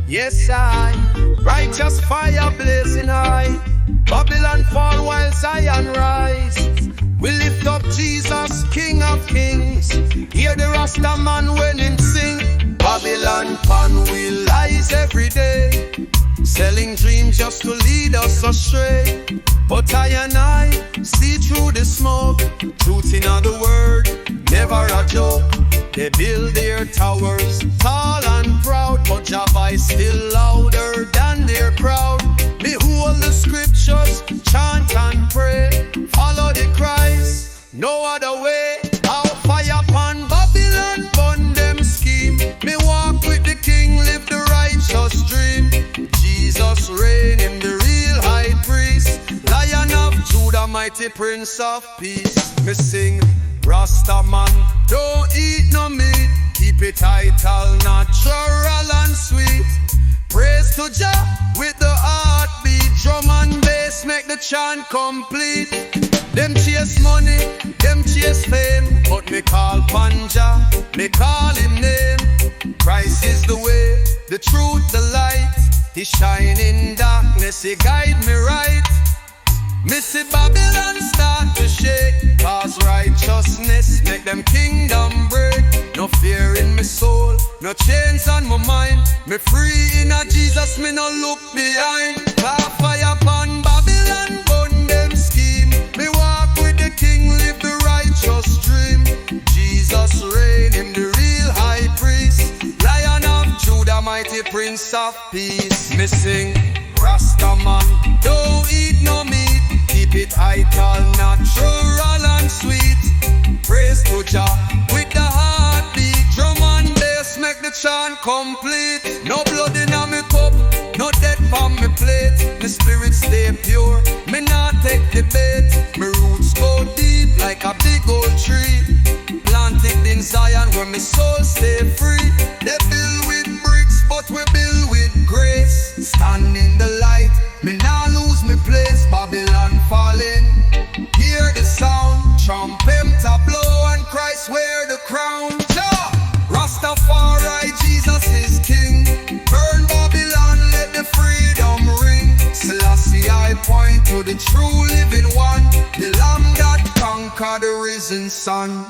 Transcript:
Yes, I, righteous fire blazing high. Babylon fall while Zion rise. We lift up Jesus, King of Kings. Hear the Rasta man when him sing. Babylon pan will lies every day, selling dreams just to lead us astray. But I and I see through the smoke. Truth in other word, never a joke. They build their towers tall and proud, but Jah voice still louder than their crowd. Behold the scriptures, chant and pray. Follow the Christ, no other way. Our fire upon Babylon, burn them scheme. Me walk with the King, live the righteous dream. Jesus reign, him the real high priest, Lion of Judah, mighty Prince of Peace. Me sing, Rasta man, don't eat no meat. Keep it title, natural and sweet. Praise to Jah with the heartbeat. Drum and bass make the chant complete. Them chase money, them chase fame, but me call Panja, me call him name. Christ is the way, the truth, the light. He shine in darkness, he guide me right. Me see Babylon start to shake, cause righteousness make them kingdom break. No fear in my soul, no chains on my mind. Me free in a Jesus, me no look behind. Fire upon Babylon, burn them scheme. Me walk with the King, live the righteous dream. Jesus reign, him the real high priest, Lion of Judah, mighty Prince of Peace. Me sing, Rasta man, don't eat no meat. Keep it ital, natural and sweet. Praise to Jah with the heartbeat. Drum and bass make the chant complete. No blood in a me cup, no death on me plate. The spirit stay pure, me not take the bait. Me roots go deep like a big old tree, planted in Zion where my soul stay free. They build with bricks, but we build with grace. Stand in the light, me now lose me place. Babylon falling, hear the sound. Trumpet a blow and Christ wear the crown. Jah, Rastafari, Jesus is King. Burn Babylon, let the freedom ring. Selassie I point to the true living one, the Lamb that conquered the risen sun.